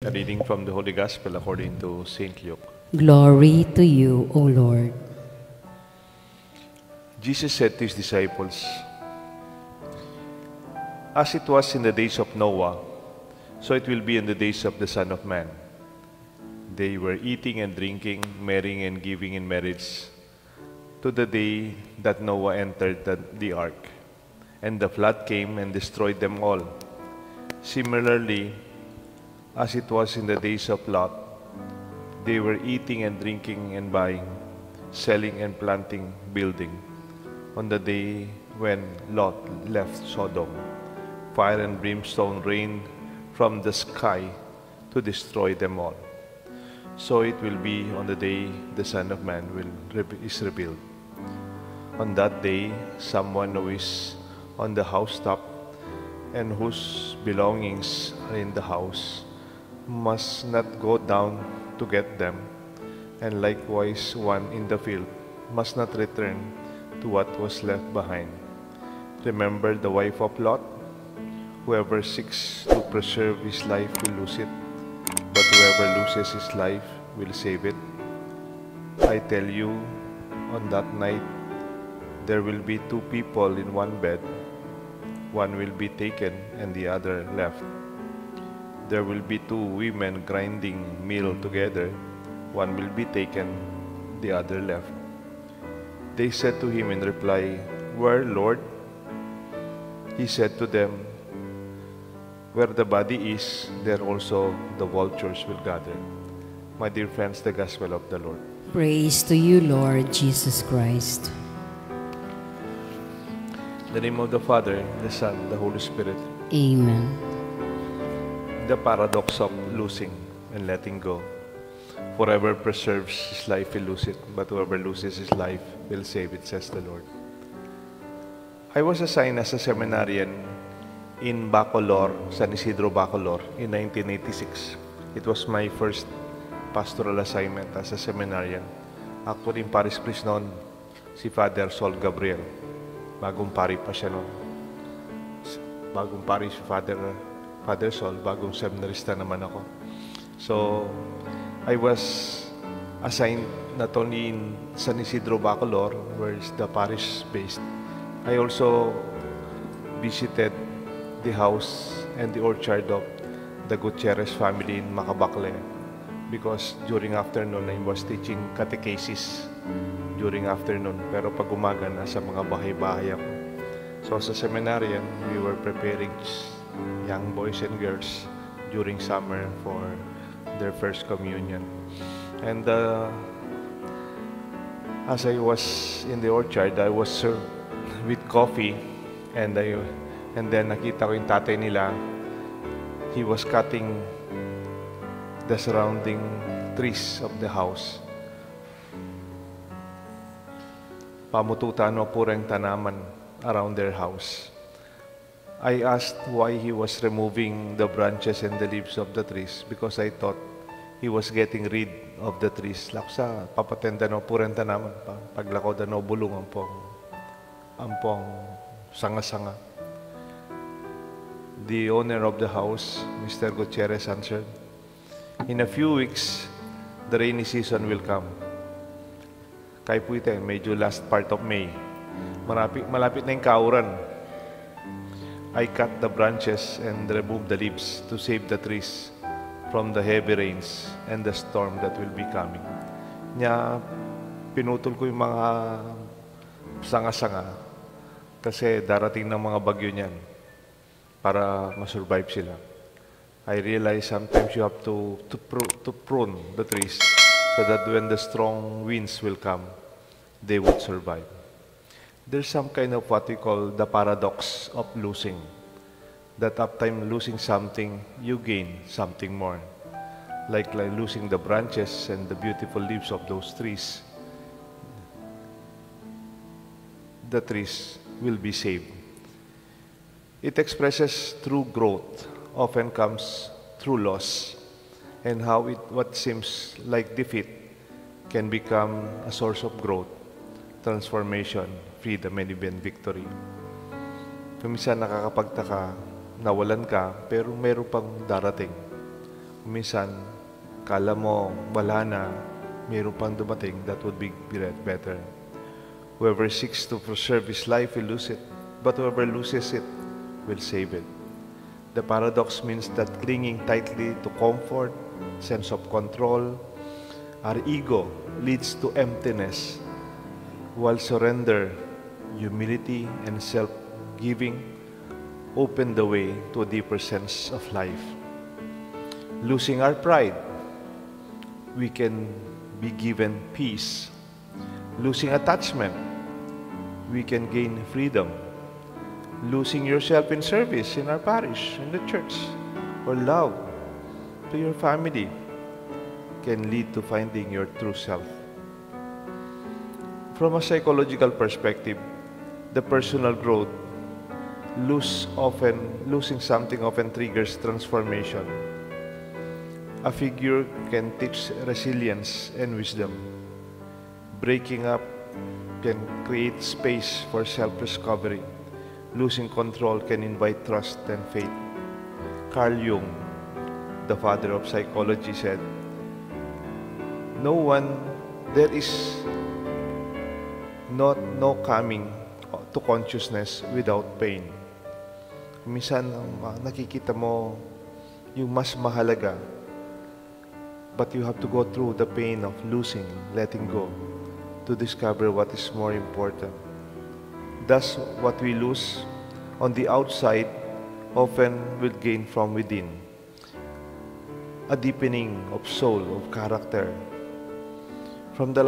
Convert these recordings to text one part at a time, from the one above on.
A reading from the Holy Gospel according to St. Luke. Glory to you, O Lord. Jesus said to his disciples, "As it was in the days of Noah, so it will be in the days of the Son of Man. They were eating and drinking, marrying and giving in marriage, to the day that Noah entered the ark, and the flood came and destroyed them all. Similarly, as it was in the days of Lot, they were eating and drinking and buying, selling and planting, building. On the day when Lot left Sodom, fire and brimstone rained from the sky to destroy them all. So it will be on the day the Son of Man is revealed. On that day, someone who is on the housetop and whose belongings are in the house must not go down to get them, and likewise one in the field must not return to what was left behind. Remember the wife of Lot? Whoever seeks to preserve his life will lose it, but whoever loses his life will save it. I tell you, on that night there will be two people in one bed. One will be taken and the other left. There will be two women grinding meal together. One will be taken, the other left." They said to him in reply, "Where, Lord?" He said to them, "Where the body is, there also the vultures will gather." My dear friends, the Gospel of the Lord. Praise to you, Lord Jesus Christ. In the name of the Father, the Son, the Holy Spirit. Amen. The paradox of losing and letting go. Whoever preserves his life will lose it, but whoever loses his life will save it, says the Lord. I was assigned as a seminarian in Bacolor, San Isidro, Bacolor, in 1986. It was my first pastoral assignment as a seminarian. Actually, yung parish priest noon, si Father Sol Gabriel. Bagong pari pa siya noon. Bagong pari si Father Sol, bagong seminarista naman ako. So, I was assigned not only in San Isidro, Bacolor, where is the parish based. I also visited the house and the orchard of the Gutierrez family in Macabacle, because during afternoon I was teaching catechesis during afternoon, pero pag umaga nasa mga bahay-bahay ako. So as a seminarian, we were preparing young boys and girls during summer for their first communion. And as I was in the orchard, I was served with coffee, and then nakita ko yung tatay nila. He was cutting the surrounding trees of the house. Pamututan o purang tanaman around their house. I asked why he was removing the branches and the leaves of the trees, because I thought he was getting rid of the trees. Laksa, papatenda no purenta naman pa. Paglako da no bulong ampong sanga-sanga. The owner of the house, Mr. Gutierrez, answered, "In a few weeks, the rainy season will come." Kaya po ito, medyo last part of May. Malapit na yung kauran. I cut the branches and removed the leaves to save the trees from the heavy rains and the storm that will be coming. Pinutol ko yung mga sanga-sanga kasi darating ng mga bagyo niyan para masurvive sila. I realize sometimes you have to prune the trees so that when the strong winds will come, they would survive. There's some kind of what we call the paradox of losing. That uptime losing something, you gain something more. Like losing the branches and the beautiful leaves of those trees. The trees will be saved. It expresses true growth, often comes through loss, and how what seems like defeat can become a source of growth, transformation, freedom, and even victory. Kung minsan nakakapagtaka, nawalan ka, pero meron pang darating. Minsan, kala mo wala na, mayroon pang dumating that would be better. Whoever seeks to preserve his life will lose it, but whoever loses it will save it. The paradox means that clinging tightly to comfort, sense of control, our ego leads to emptiness, while surrender, humility, and self-giving open the way to a deeper sense of life. Losing our pride, we can be given peace. Losing attachment, we can gain freedom. Losing yourself in service in our parish, in the church, or love to your family can lead to finding your true self. From a psychological perspective, the personal growth, losing something often triggers transformation. A figure can teach resilience and wisdom. Breaking up can create space for self-discovery. Losing control can invite trust and faith. Carl Jung, the father of psychology, said, there is no coming to consciousness without pain. Minsan, nakikita mo yung mas mahalaga, but you have to go through the pain of losing, letting go, to discover what is more important. Thus, what we lose on the outside often will gain from within. A deepening of soul, of character. From the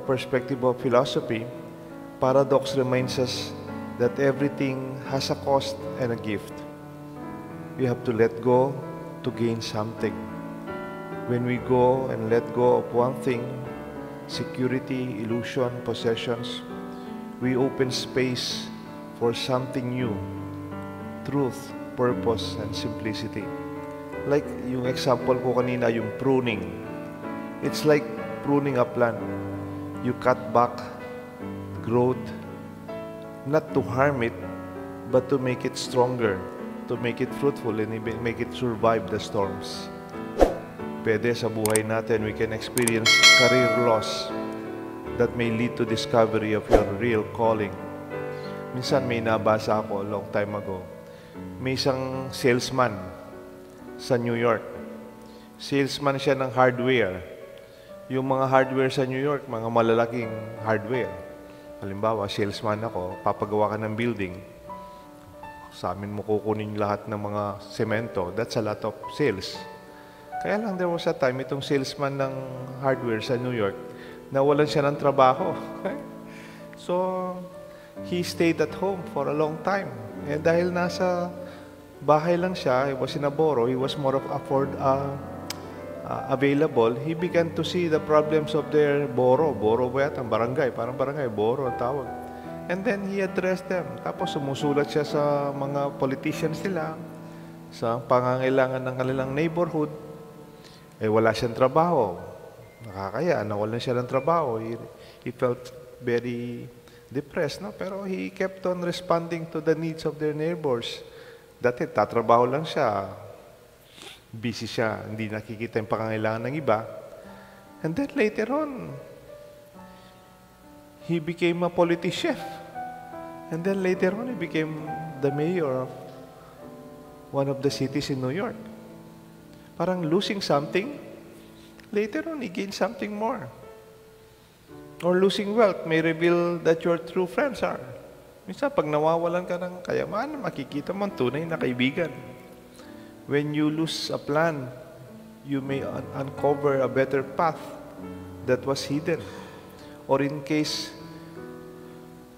perspective of philosophy, paradox reminds us that everything has a cost and a gift. We have to let go to gain something. When we go and let go of one thing, security, illusion, possessions, we open space for something new, truth, purpose, and simplicity. Like yung example ko kanina, yung pruning. It's like pruning a plant. You cut back growth, not to harm it, but to make it stronger, to make it fruitful, and make it survive the storms. Pwede sa buhay natin, we can experience career loss that may lead to discovery of your real calling. Minsan may nabasa ako a long time ago. May isang salesman sa New York. Salesman siya ng hardware. Yung mga hardware sa New York, mga malalaking hardware. Halimbawa, salesman ako, papagawa ka ng building. Sa amin mo kukunin lahat ng mga semento. That's a lot of sales. Kaya lang there was a time, itong salesman ng hardware sa New York, nawalan siya ng trabaho. So, he stayed at home for a long time. Eh dahil nasa bahay lang siya, he was in a borough, he was more of available, he began to see the problems of their borough. Borough ba yata? Barangay. Parang barangay. Borough ang tawag. And then he addressed them. Tapos sumusulat siya sa mga politicians nila, sa pangangailangan ng kanilang neighborhood. Eh wala siyang trabaho. Nakakaya, nawalan siya ng trabaho. He felt very depressed, no? Pero he kept on responding to the needs of their neighbors. Dati, tatrabaho lang siya. Busy siya. Hindi nakikita yung pangangailangan ng iba. And then later on, he became a politician. And then later on, he became the mayor of one of the cities in New York. Parang losing something, later on, he gained something more. Or losing wealth may reveal that your true friends are. Minsan, pag nawawalan ka ng kayamanan, makikita mo ang tunay na kaibigan. When you lose a plan, you may uncover a better path that was hidden. Or in case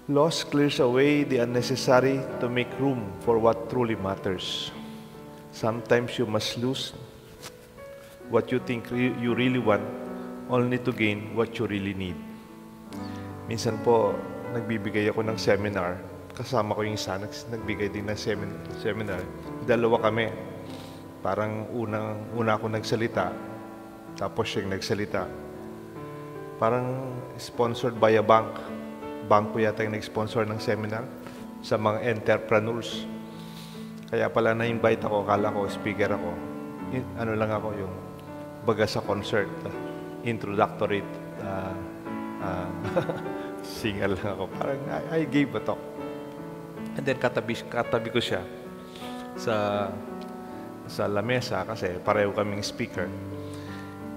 loss clears away the unnecessary to make room for what truly matters. Sometimes you must lose what you think you really want only to gain what you really need. Minsan po, nagbibigay ako ng seminar. Kasama ko yung isa, nagbigay din ng seminar. Dalawa kami. Parang una ako nagsalita, tapos siya nagsalita. Parang sponsored by a bank. Bangko yata yung nag-sponsor ng seminar sa mga entrepreneurs. Kaya pala na-invite ako, kala ko, speaker ako. ano lang ako, yung baga sa concert, introductory singer lang ako. Parang I gave a talk. And then katabi ko siya sa lamesa kasi pareho kaming speaker.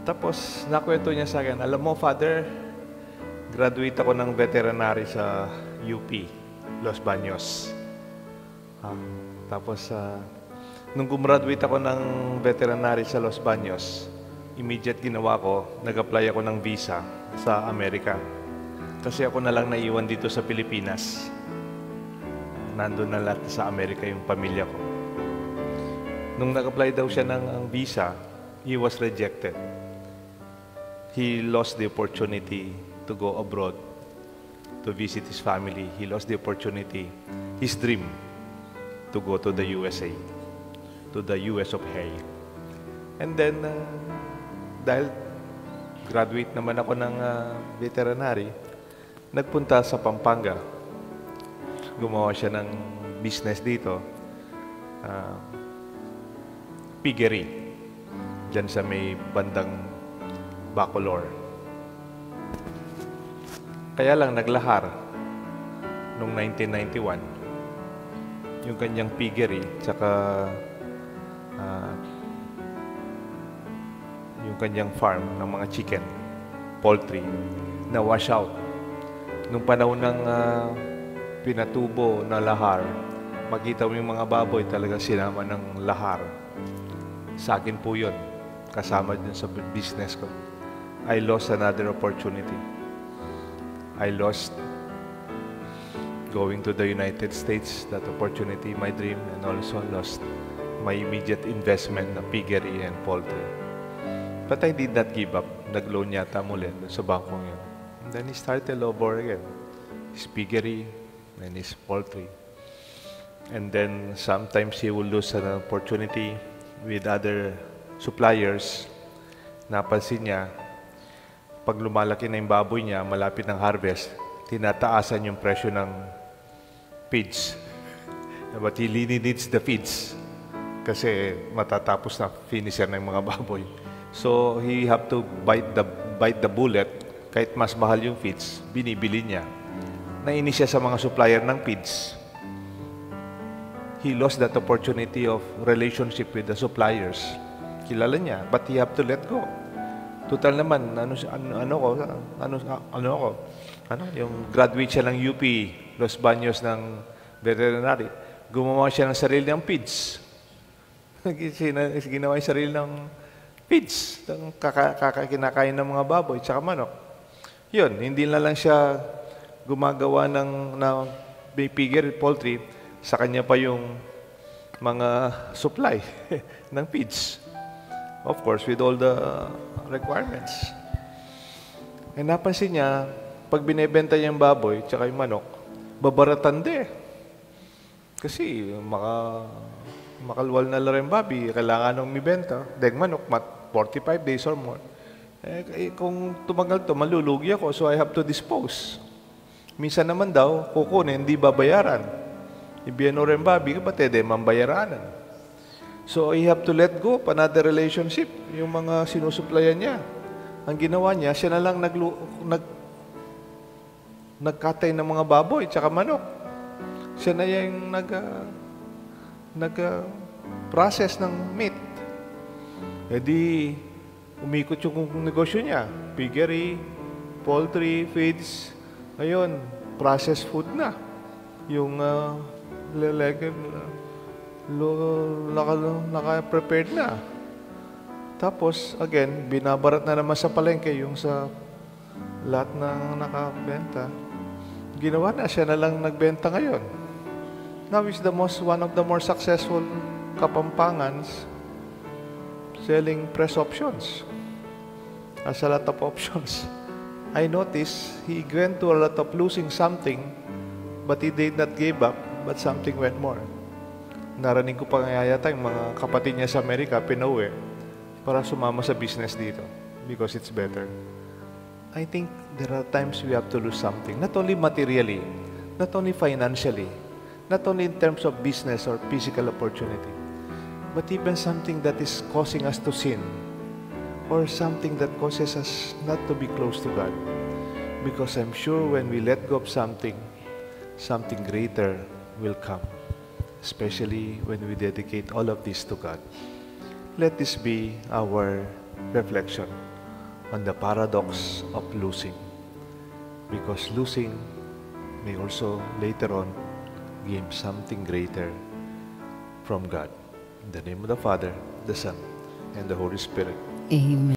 Tapos nakwento niya sa akin, alam mo, Father, graduate ako ng veterinary sa UP, Los Baños. Tapos nung gumraduate ako ng veterinary sa Los Baños, immediate ginawa ko, nag-apply ako ng visa sa Amerika. Kasi ako na lang naiwan dito sa Pilipinas. Nandun na lahat sa Amerika yung pamilya ko. Nung nag-apply daw siya ng visa, he was rejected. He lost the opportunity to go abroad to visit his family. He lost the opportunity, his dream, to go to the USA, to the US of A. And then, dahil graduate naman ako ng veterinary, nagpunta sa Pampanga. Gumawa siya ng business dito. Piggery. Diyan sa may bandang Bacolor. Kaya lang naglahar noong 1991 yung kanyang piggery tsaka yung kanyang farm ng mga chicken, poultry, na wash out. Nung panahon ng pinatubo na lahar, makita mo yung mga baboy talaga sinama ng lahar. Sa akin po yun, kasama dun sa business ko. I lost another opportunity. I lost going to the United States, that opportunity, my dream, and also lost my immediate investment na piggery and poultry. But I did not give up. Nag-loan yata muli sa bangkong yun. And then he started all over again. His piggery and his poultry. And then sometimes he will lose an opportunity with other suppliers. Napansin niya, pag lumalaki na yung baboy niya, malapit ng harvest, tinataasan yung presyo ng feeds. But he really needs the feeds kasi matatapos na finisher ng mga baboy. So he have to bite the bullet. Kahit mas mahal yung feeds, binibili niya. Nainis siya sa mga supplier ng feeds. He lost that opportunity of relationship with the suppliers. Kilala niya, but he have to let go. Total naman, yung graduate siya ng UP, Los Baños ng veterinary, gumawa siya ng sarili ng feeds. Ginawa yung sarili ng feeds, kinakain ng mga baboy, tsaka manok. Yun, hindi na lang siya gumagawa ng piggery, poultry, sa kanya pa yung mga supply ng feeds. Of course, with all the requirements. E napansin niya, pag binebenta niya yung baboy, tsaka yung manok, babaratan din. Kasi makalwal na lang yung baboy, kailangan nung mibenta. Dahil manok, 45 days or more. Kung tumagal to, malulugi ako, so I have to dispose. Minsan naman daw, kukunin, hindi babayaran. Ibiyan o rin baboy, kapatid, mambayaranan. So, I have to let go of another relationship, yung mga sinusuplayan niya. Ang ginawa niya, siya na lang nagkatay ng mga baboy, tsaka manok. Siya na yung nag-process ng meat. E di, umikot yung negosyo niya. Piggery, poultry, feeds. Ngayon, processed food na. Yung naka-prepared na. Tapos, again, binabarat na naman sa palengke yung sa lahat ng nakabenta. Ginawa na, siya na lang nagbenta ngayon. Now is one of the more successful Kapampangans selling press options. Has a lot of options. I noticed he went to a lot of losing something, but he did not give up, but something went more. Narinig ko pa nga yata yung mga kapatid niya sa Amerika, pinauwi para sumama sa business dito because it's better. I think there are times we have to lose something, not only materially, not only financially, not only in terms of business or physical opportunity. but even something that is causing us to sin, or something that causes us not to be close to God. Because I'm sure when we let go of something, something greater will come, especially when we dedicate all of this to God. Let this be our reflection on the paradox of losing, because losing may also later on gain something greater from God. In the name of the Father, the Son, and the Holy Spirit. Amen.